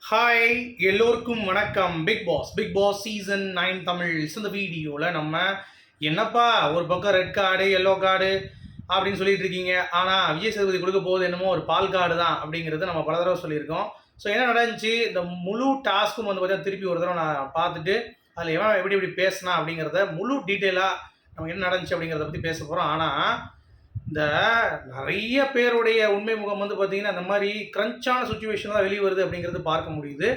Hi எல்லோருக்கும் வணக்கம். Bigg Boss season 9 Tamil. இந்த வீடியோவில் நம்ம என்னப்பா ஒரு பக்கம் ரெட் கார்டு எல்லோ கார்டு அப்படின்னு சொல்லிட்டு இருக்கீங்க, ஆனால் விஜய் சேதுபதி கொடுக்க போகுது என்னமோ ஒரு பால் கார்டு தான் அப்படிங்கிறது நம்ம பல தடவை சொல்லியிருக்கோம். ஸோ என்ன நடந்துச்சு, இந்த முழு டாஸ்க்கும் வந்து பார்த்தீங்கன்னா திருப்பி ஒரு தடவை நான் பார்த்துட்டு அதில் எவன் எப்படி எப்படி பேசினா அப்படிங்கிறத முழு டீட்டெயிலாக நம்ம என்ன நடந்துச்சு அப்படிங்கிறத பற்றி பேச போகிறோம். ஆனால் இந்த நிறைய பேருடைய உண்மை முகம் வந்து பார்த்தீங்கன்னா இந்த மாதிரி க்ரன்ச்சான சுச்சுவேஷன் தான் வெளியே வருது அப்படிங்கிறது பார்க்க முடியுது.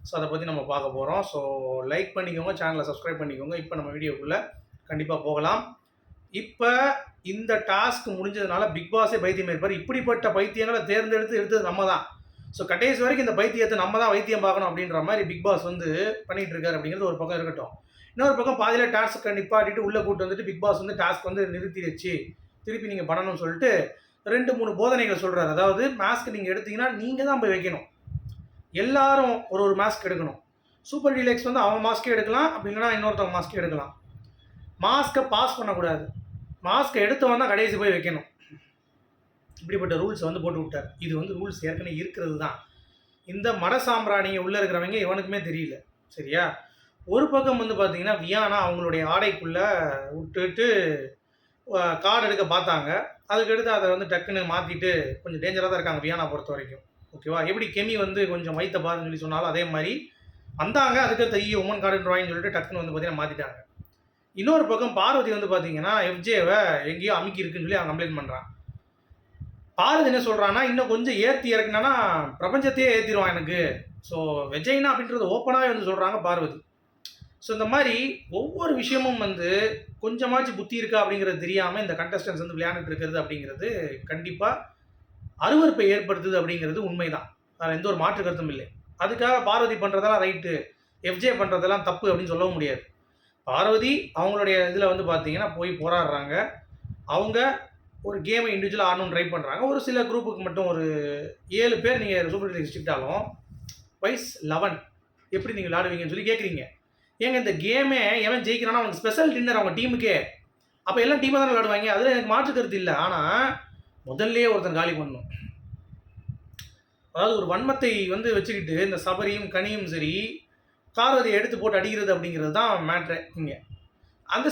ஸோ அதை பற்றி நம்ம பார்க்க போகிறோம். ஸோ லைக் பண்ணிக்கோங்க, சேனலை சப்ஸ்கிரைப் பண்ணிக்கோங்க. இப்போ நம்ம வீடியோக்குள்ளே கண்டிப்பாக போகலாம். இப்போ இந்த டாஸ்க் முடிஞ்சதுனால பிக் பாஸே பைத்தியம் இருப்பார். இப்படிப்பட்ட பைத்தியங்களை எடுத்தது நம்ம தான். ஸோ கடைசி வரைக்கும் இந்த பைத்தியத்தை நம்ம தான் வைத்தியம் பார்க்கணும் அப்படின்ற மாதிரி பிக் பாஸ் வந்து பண்ணிகிட்டு இருக்காரு அப்படிங்கிறது ஒரு பக்கம் இருக்கட்டும். இன்னொரு பக்கம் பாதியில் டாஸ்க்கை நிப்பாட்டிட்டு உள்ளே கூட்டு வந்துட்டு பிக் பாஸ் வந்து டாஸ்க் வந்து நிறுத்தி வச்சு திருப்பி நீங்கள் பண்ணணும்னு சொல்லிட்டு 2-3 போதனைகள் சொல்கிறார். அதாவது மாஸ்க் நீங்கள் எடுத்தீங்கன்னா நீங்கள் தான் போய் வைக்கணும், எல்லாரும் ஒரு மாஸ்க் எடுக்கணும். சூப்பர் டீலக்ஸ் வந்து அவன் மாஸ்க்கே எடுக்கலாம், அப்படி இல்லைனா இன்னொருத்தவங்க மாஸ்க்கே எடுக்கலாம். மாஸ்க்கை பாஸ் பண்ணக்கூடாது, மாஸ்க்கை எடுத்தவன் தான் கடைசி போய் வைக்கணும். இப்படிப்பட்ட ரூல்ஸை வந்து போட்டு விட்டார். இது வந்து ரூல்ஸ் ஏற்கனவே இருக்கிறது தான். இந்த மட சாம்பிராணிங்க உள்ளே இருக்கிறவங்க இவனுக்குமே தெரியல. சரியா? ஒரு பக்கம் வந்து பார்த்தீங்கன்னா வியானா அவங்களுடைய ஆடைக்குள்ளே விட்டுட்டு கார்டு எடுக்க பார்த்தாங்க. அதுக்கடுத்து அதை வந்து டக்குன்னு மாற்றிட்டு கொஞ்சம் டேஞ்சராக தான் இருக்காங்க வியானா பொறுத்த வரைக்கும். ஓகேவா? எப்படி கெமி வந்து கொஞ்சம் வைத்த பாருன்னு சொல்லி சொன்னாலும் அதே மாதிரி வந்தாங்க. அதுக்கடுத்து உமன் கார்டுன்னு சொல்லிட்டு டக்குன்னு வந்து பார்த்தீங்கன்னா மாற்றிட்டாங்க. இன்னொரு பக்கம் பார்வதி வந்து பார்த்தீங்கன்னா எஃப்ஜேவை எங்கேயோ அமுக்கி இருக்குன்னு சொல்லி அவன் கம்ப்ளைண்ட் பண்ணுறான். பார்வதி என்ன சொல்கிறான்னா, இன்னும் கொஞ்சம் ஏற்றி இறக்குனா பிரபஞ்சத்தையே ஏற்றிடுவான் எனக்கு. ஸோ விஜய்னா அப்படின்றது ஓப்பனாகவே வந்து சொல்கிறாங்க பார்வதி. ஸோ இந்த மாதிரி ஒவ்வொரு விஷயமும் வந்து கொஞ்சமாச்சும் புத்தி இருக்கா அப்படிங்கிறது தெரியாமல் இந்த கண்டஸ்டன்ஸ் வந்து விளையாண்டுட்டு இருக்கிறது அப்படிங்கிறது கண்டிப்பாக அருவருப்பை ஏற்படுத்துது அப்படிங்கிறது உண்மைதான். அதில் எந்த ஒரு மாற்று கருத்தும் இல்லை. அதுக்காக பார்வதி பண்ணுறதெல்லாம் ரைட்டு, எஃப்ஜே பண்ணுறதெல்லாம் தப்பு அப்படின்னு சொல்லவும் முடியாது. பார்வதி அவங்களுடைய இதில் வந்து பார்த்தீங்கன்னா போய் போராடுறாங்க. அவங்க ஒரு கேமை இண்டிவிஜுவலாக ஆடணும்னு ட்ரை பண்ணுறாங்க. ஒரு சில குரூப்புக்கு மட்டும் ஒரு 7 பேர் நீங்கள் சூப்பர் டீலக்ஸ் வச்சுக்கிட்டாலும் வைஸ் 11 எப்படி நீங்கள் விளாடுவீங்கன்னு சொல்லி கேட்குறீங்க. ஏங்க இந்த கேமே எவன் ஜெயிக்கிறான்னா அவனுக்கு ஸ்பெஷல் டின்னர் அவங்க டீமுக்கே. அப்போ எல்லாம் டீமாக தான் விளாடுவாங்க, அதில் எனக்கு மாற்று கருத்து இல்லை. ஆனால் முதல்லையே ஒருத்தன் காலி பண்ணணும். அதாவது ஒரு வன்மத்தை வந்து வச்சுக்கிட்டு இந்த சபரியும் கனியும் சரி பார்வதியை எடுத்து போட்டு அடிக்கிறது அப்படிங்கிறது தான் மேட்ரு. இங்கே அந்த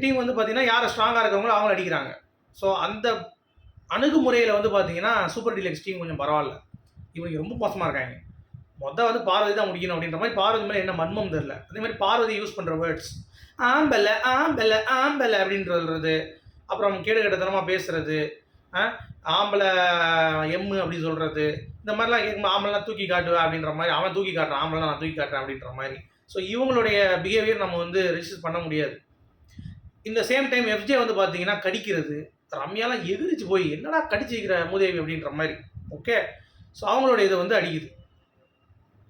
டீம் வந்து பார்த்தீங்கன்னா யாரை ஸ்ட்ராங்காக இருக்கவங்களோ அவங்கள அடிக்கிறாங்க. ஸோ அந்த அணுகுமுறையில் வந்து பார்த்தீங்கன்னா சூப்பர் டீலக்ஸ் டீம் கொஞ்சம் பரவாயில்ல. இவங்க ரொம்ப மோசமாக இருக்காங்க. வந்து பார்வதி தான் முடிக்கணும் அப்படின்ற மாதிரி பார்வதி மேலே என்ன மர்மம் தெரில. அதே மாதிரி பார்வதி யூஸ் பண்ணுற வேர்ட்ஸ் ஆம்பல ஆம்பல ஆம்பல அப்படின்றது, அப்புறம் கேடுகட்டத்தனமாக பேசுறது, ஆம்பளை எம்மு அப்படி சொல்கிறது, இந்த மாதிரிலாம் கேட்கும்போது ஆம்பளைலாம் தூக்கி காட்டுவேன் அப்படின்ற மாதிரி அவன் தூக்கி காட்டுறான், ஆம்பளை நான் தூக்கி காட்டுறேன் அப்படின்ற மாதிரி. ஸோ இவங்களுடைய பிஹேவியர் நம்ம வந்து ரெஜிஸ்டர் பண்ண முடியாது. இந்த சேம் டைம் எஃப்ஜே வந்து பார்த்தீங்கன்னா கடிக்கிறது, ரம்யாலாம் எதிரிச்சு போய் என்னடா கடிச்சு வைக்கிற மூதேவி அப்படின்ற மாதிரி. ஓகே, ஸோ அவங்களுடைய இதை வந்து அடிக்குது.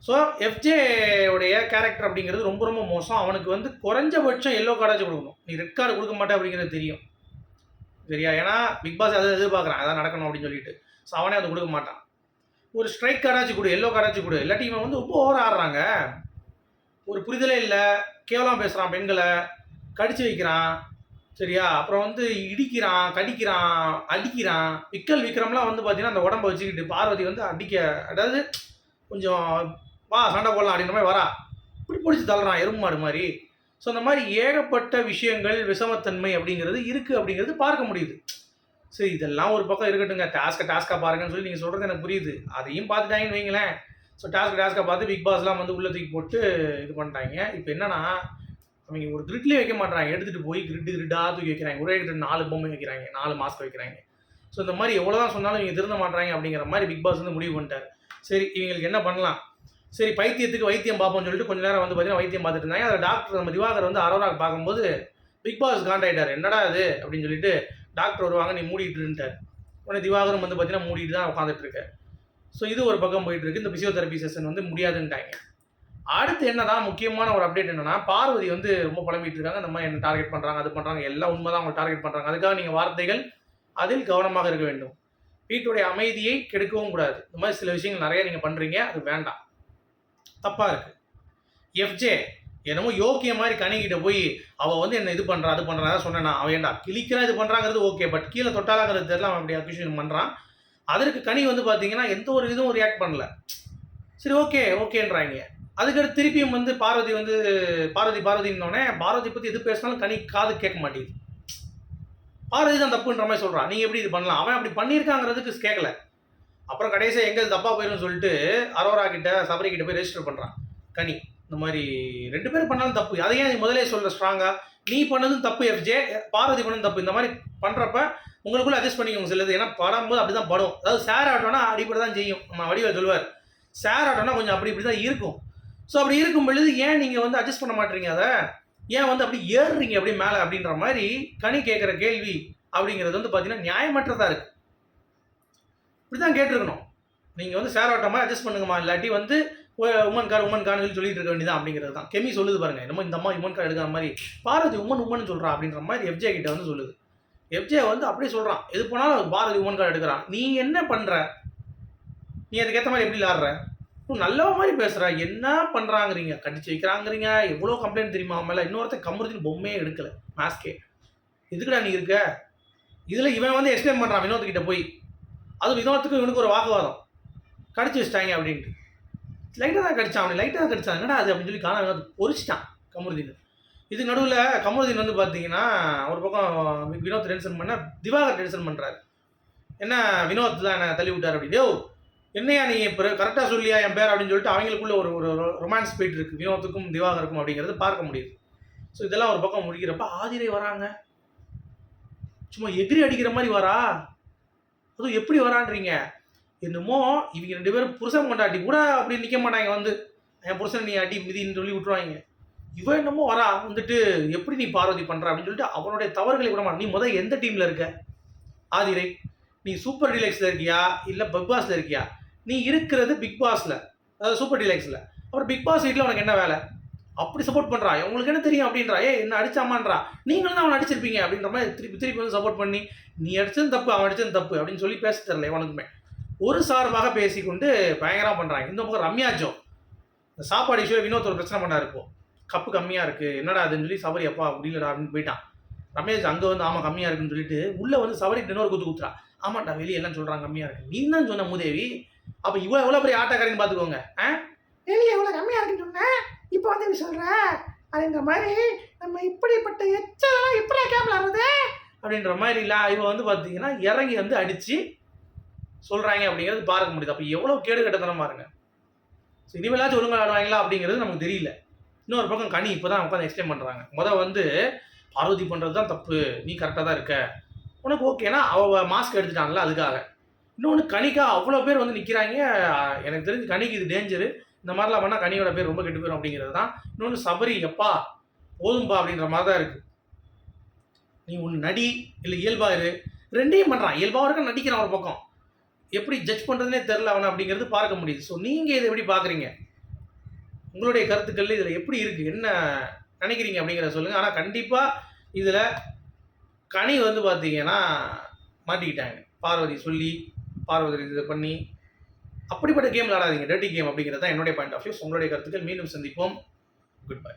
ஸோ எஃப்ஜேவுடைய கேரக்டர் அப்படிங்கிறது ரொம்ப ரொம்ப மோசம். அவனுக்கு வந்து குறைஞ்சபட்சம் எல்லோ கார்டாச்சும் கொடுக்கணும். நீ ரெட் கார்டு கொடுக்க மாட்டே அப்படிங்கிறது தெரியும். சரியா? ஏன்னா பிக் பாஸ் அதை எதிர்பார்க்குறான், அதான் நடக்கணும் அப்படின்னு சொல்லிட்டு. ஸோ அவனே அதை கொடுக்க மாட்டான். ஒரு ஸ்ட்ரைக் கார்டாச்சும் கொடு, எல்லோ கார்டாச்சும் கொடு. இல்லாட்டி இவன் வந்து ரொம்ப ஓவர் ஆடுறாங்க. ஒரு புரிதலே இல்லை, கேவலம் பேசுகிறான், பெண்களை கடிச்சு வைக்கிறான். சரியா? அப்புறம் வந்து இடிக்கிறான், கடிக்கிறான், அடிக்கிறான். விக்ரம்லாம் வந்து பார்த்தீங்கன்னா அந்த உடம்பை வச்சுக்கிட்டு பார்வதி வந்து அதாவது கொஞ்சம் வா சண்டை போடலாம் அப்படின்ற மாதிரி வரா, இப்படி பிடிச்சி தள்ளுறான் எறும்பு மாடு மாதிரி. ஸோ அந்த மாதிரி ஏகப்பட்ட விஷயங்கள் விஷமத்தன்மை அப்படிங்கிறது இருக்குது அப்படிங்கிறது பார்க்க முடியுது. சரி, இதெல்லாம் ஒரு பக்கம் இருக்கட்டுங்க. டாஸ்க்காக பாருங்கன்னு சொல்லி நீங்கள் சொல்கிறது எனக்கு புரியுது. அதையும் பார்த்துட்டாங்கன்னு வைங்களேன். ஸோ டாஸ்க்காக பார்த்து பிக் பாஸ்லாம் வந்து உள்ள தூக்கி போட்டு இது பண்ணிட்டாங்க. இப்போ என்னன்னா அவங்க ஒரு கிரிட்லேயே வைக்க மாட்டாங்க, எடுத்துகிட்டு போய் கிரிட்டாக தூக்கி வைக்கிறாங்க. ஒரே கிட்ட 4 பொம்மை வைக்கிறாங்க, 4 மாஸ்க் வைக்கிறாங்க. ஸோ இந்த மாதிரி எவ்வளோ தான் சொன்னாலும் இவங்க திருந்த மாட்டாங்க அப்படிங்கிற மாதிரி பிக் பாஸ் வந்து முடிவு பண்ணிட்டார். சரி, இவங்களுக்கு என்ன பண்ணலாம்? சரி, பைத்தியத்துக்கு வைத்தியம் பார்ப்போம்னு சொல்லிட்டு கொஞ்சம் நேரம் வந்து பார்த்தீங்கன்னா வைத்தியம் பார்த்துட்டு இருந்தாங்க. அதில் டாக்டர் நம்ம திவாகர் வந்து அரோராக பார்க்கும்போது பிக் பாஸ் காண்டாயிட்டார். என்னடா இது அப்படின்னு சொல்லிட்டு டாக்டர் வருவாங்க, நீ மூடிட்டுருன்ட்டார். உடனே திவாகரும் வந்து பார்த்தீங்கன்னா மூடிட்டு தான் உட்காந்துட்டு இருக்க. ஸோ இது ஒரு பக்கம் போயிட்டு இருக்கு. இந்த பிசியோதெரப்பி செஷன் வந்து முடியாதுன்ட்டாங்க. அடுத்து என்னதான் முக்கியமான ஒரு அப்டேட் என்னன்னா, பார்வதி வந்து ரொம்ப புலம்பிட்டு இருக்காங்க. இந்த மாதிரி என்ன டார்கெட் பண்ணுறாங்க, அது பண்ணுறாங்க, எல்லாம் உண்மை தான் அவங்க டார்கெட் பண்ணுறாங்க. அதுக்காக நீங்கள் வார்த்தைகள் அதில் கவனமாக இருக்க வேண்டும். வீட்டுடைய அமைதியை கெடுக்கவும் கூடாது. இந்த மாதிரி சில விஷயங்கள் நிறைய நீங்கள் பண்ணுறீங்க, அது வேண்டாம், தப்பாக இருக்குது. எஃப்ஜே என்னமோ யோக்கிய மாதிரி கனிக்கிட்ட போய் அவள் வந்து என்ன இது பண்ணுறா அது பண்ணுறா சொன்னேன். அவன் ஏண்டா கிளிக்கிறா இது பண்ணுறாங்கிறது ஓகே, பட் கீழே தொட்டாலாங்கிறது தெரியல, அவன் அப்படி அக்யூஷன் பண்ணுறான். அதற்கு கனி வந்து பார்த்தீங்கன்னா எந்த ஒரு இதுவும் ரியாக்ட் பண்ணல. சரி ஓகேன்றாங்க. அதுக்கடுத்து திருப்பியும் வந்து பார்வதின்னோனே, பார்வதி பத்தி எது பேசினாலும் கனி காது கேட்க மாட்டேங்குது. பார்வதி தான் தப்புன்ற மாரி சொல்றான். நீங்க எப்படி இது பண்ணலாம்? அவன் அப்படி பண்ணியிருக்காங்கிறதுக்கு கேட்கல. அப்புறம் கடைசியா எங்க தப்பா போயிரும்னு சொல்லிட்டு அரோரா கிட்ட, சபரி கிட்ட போய் ரெஜிஸ்டர் பண்றான் கனி. இந்த மாதிரி 2 பேரும் பண்ணாலும் தப்பு. அதை ஏன் நீ முதலே சொல்ற ஸ்ட்ராங்கா? நீ பண்ணதும் தப்பு எஃப்ஜே, பார்வதி பண்ணதும் தப்பு. இந்த மாதிரி பண்றப்ப உங்களுக்குள்ள அட்ஜஸ்ட் பண்ணிக்கோங்க சிலது. ஏன்னா படும்போது அப்படிதான் படும். அதாவது ஷேர் ஆட்டோம்னா அடிப்படை தான் செய்யும். நம்ம வடிவேல் சொல்லுவார். ஷேர் ஆட்டோம்னா கொஞ்சம் இப்படி தான் இருக்கும். ஸோ அப்படி இருக்கும் பொழுது ஏன் நீங்க வந்து அட்ஜஸ்ட் பண்ண மாட்டீங்க அதை? ஏன் வந்து அப்படி ஏறுறீங்க அப்படி மேலே அப்படின்ற மாதிரி கனி கேட்குற கேள்வி அப்படிங்கிறது வந்து பார்த்தீங்கன்னா நியாயமற்றதா இருக்கு. இப்படி தான் கேட்டிருக்கணும். நீங்கள் வந்து ஷேர் ஆட்டோமா அட்ஜஸ்ட் பண்ணுங்கம்மா, இல்லாட்டி வந்து உமன் கார்னு சொல்லிட்டு இருக்க வேண்டியதான் அப்படிங்கிறது தான். கெமி சொல்லுது பாருங்க, என்னமோ இந்த அம்மா உமன் கார் எடுக்கிற மாதிரி பாரதி உமன் சொல்கிறா அப்படின்ற மாதிரி எஃப்ஜே கிட்ட வந்து சொல்லுது. எஃப்ஜே வந்து அப்படியே சொல்கிறான், எது போனாலும் பாரதி உமன் கார்டு எடுக்கிறான். நீ என்ன பண்ணுற? நீ அதுக்கேற்ற மாதிரி எப்படி விளாடுற? நல்லவ மாதிரி பேசுகிற, என்ன பண்ணுறாங்கிறீங்க, கடிச்சு வைக்கிறாங்கிறீங்க, எவ்வளோ கம்ப்ளைண்ட் தெரியுமா மேலே? இன்னொருத்தர் கமருதீன் பொம்மையே எடுக்கலை மாஸ்கே. எதுக்குடா நீ இருக்க? இதில் இவன் வந்து எக்ஸ்பிளைன் பண்ணுறான் வினோத்கிட்ட போய். அதுவும் வினோத்துக்கும் இவனுக்கு ஒரு வாக்குவாதம், கடிச்சு வச்சிட்டாங்க அப்படின்ட்டு. லைட்டாக தான் கடிச்சான், அவனை லைட்டாக தான் கடிச்சான், என்னடா அது அப்படின்னு சொல்லி காண பொறிச்சிட்டான் கமருதீன். இதுக்கு நடுவில் கமருதீன் வந்து பார்த்தீங்கன்னா ஒரு பக்கம் வினோத் டென்ஷன் பண்ண, திவாகர் டென்ஷன் பண்ணுறாரு. என்ன வினோத் தான் என்ன தள்ளி விட்டார் அப்படின்னு. என்னையா நீ இப்போ கரெக்டாக சொல்லியா என் பேர் அப்படின்னு சொல்லிட்டு அவங்களுக்குள்ள ஒரு ஒரு ரொமான்ஸ் போயிட்டு இருக்கு வினோத்துக்கும் திவாகருக்கும் அப்படிங்கிறது பார்க்க முடியுது. ஸோ இதெல்லாம் ஒரு பக்கம் முடிக்கிறப்ப ஆதிரை வராங்க, சும்மா எகிரி அடிக்கிற மாதிரி வரா. அதுவும் எப்படி வரான்றீங்க? என்னமோ இவங்க 2 பேரும் புருஷன் கொண்டாட்டி கூட அப்படி நிற்க மாட்டாங்க, வந்து என் புருஷன் நீ அடி மிதின்னு சொல்லி விட்டுருவாங்க. இவன் என்னமோ வரா வந்துட்டு எப்படி நீ பார்வதி பண்ணுற அப்படின்னு சொல்லிட்டு அவனுடைய தவறுகளை விட மாட்டான். நீ முதல் எந்த டீமில் இருக்க ஆதிரை? நீ சூப்பர் டீலக்ஸில் இருக்கியா இல்லை பிக் பாஸில் இருக்கியா? நீ இருக்கிறது பிக் பாஸில், அதாவது சூப்பர் டீலக்ஸில். அப்புறம் பிக் பாஸ் வீட்டில் உனக்கு என்ன வேலை? அப்படி சப்போர்ட் பண்ணுறா, உங்களுக்கு என்ன தெரியும் அப்படின்றா. என்ன அடிச்சாமான்றா, நீங்களும் தான் அவன் அடிச்சிருப்பீங்க அப்படின்ற மாதிரி திருப்பி வந்து சப்போர்ட் பண்ணி நீ அடிச்சது தப்பு அவன் அடிச்சது தப்பு அப்படின்னு சொல்லி பேச தரல எவனுக்குமே. ஒரு சார்பாக பேசிக்கொண்டு பயங்கரமாக பண்ணுறாங்க. இந்த பக்கம் ரம்யாஜோ இந்த சாப்பாடு இஷ்யூ வினோத் ஒரு பிரச்சனை பண்ணாரு. இப்போ கப்பு கம்மியாக இருக்குது என்னடா அதுன்னு சொல்லி சபரி அப்பா முடியலடா அப்படின்னு போயிட்டான். ரமேஷ் அங்கே வந்து ஆமாம் கம்மியாக இருக்குன்னு சொல்லிட்டு உள்ளே வந்து சபரிக்கு இன்னொரு குத்துறா. ஆமாண்டா வெளியே எல்லாம் சொல்கிறாங்க கம்மியாக இருக்குது, நீ தான் சொன்ன மூதேவி. அப்போ எவ்வளோ பெரிய ஆட்டக்காரன்னு பார்த்துக்கோங்க. வெளியே எவ்வளோ கம்மியாக இருக்குன்னு சொன்னேன், இப்போ வந்து நீ சொல்கிற அப்படின்ற மாதிரி நம்ம இப்படிப்பட்ட எச்சலாம் இப்படி கேம்ல ஆகுது அப்படின்ற மாதிரி இல்லை. இவன் வந்து பார்த்தீங்கன்னா இறங்கி வந்து அடித்து சொல்கிறாங்க அப்படிங்கிறது பார்க்க முடியுது. அப்போ எவ்வளோ கேடு கட்டத்தனம் பாருங்க. ஸோ இனிமேலாச்சும் ஒழுங்காக ஆடுவாங்களா அப்படிங்கிறது நமக்கு தெரியல. இன்னொரு பக்கம் கனி இப்போ தான் உட்காந்து எக்ஸ்பிளைன் பண்ணுறாங்க. வந்து பார்வதி பண்ணுறது தான் தப்பு, நீ கரெக்டாக தான் இருக்க, உனக்கு ஓகேனா அவள் மாஸ்க் எடுத்துட்டாங்கல்ல அதுக்காக. இன்னொன்று கனிக்கா அவ்வளோ பேர் வந்து நிற்கிறாங்க. எனக்கு தெரிஞ்சு கனிக்கு இது டேஞ்சரு, இந்த மாதிரிலாம் பண்ணால் கனியோட பேர் ரொம்ப கெட்டு போயிடும் அப்படிங்கிறது தான். இன்னொன்று சபரி எப்பா போதும்பா அப்படின்ற மாதிரி தான் இருக்குது. நீ ஒன்று நடி இல்லை இயல்பாக இரு, ரெண்டையும் பண்ணுறான். இயல்பாக இருக்க நடிக்கிறான் ஒரு பக்கம். எப்படி ஜட்ஜ் பண்ணுறதுனே தெரில அவனை அப்படிங்கிறது பார்க்க முடியுது. ஸோ நீங்கள் இதை எப்படி பார்க்குறீங்க? உங்களுடைய கருத்துக்கள் இதில் எப்படி இருக்குது, என்ன நினைக்கிறீங்க அப்படிங்கிறத சொல்லுங்கள். ஆனால் கண்டிப்பாக இதில் கனி வந்து பார்த்தீங்கன்னா மாட்டிக்கிட்டாங்க. பார்வதி சொல்லி பார்வதி இதை பண்ணி அப்படிப்பட்ட கேம் விளாடாதீங்க. டர்ட்டி கேம் அப்படிங்கிறது தான் என்னுடைய பாயிண்ட் ஆஃப் வியூ. உங்களுடைய கருத்துக்கள். மீண்டும் சந்திப்போம். Good bye.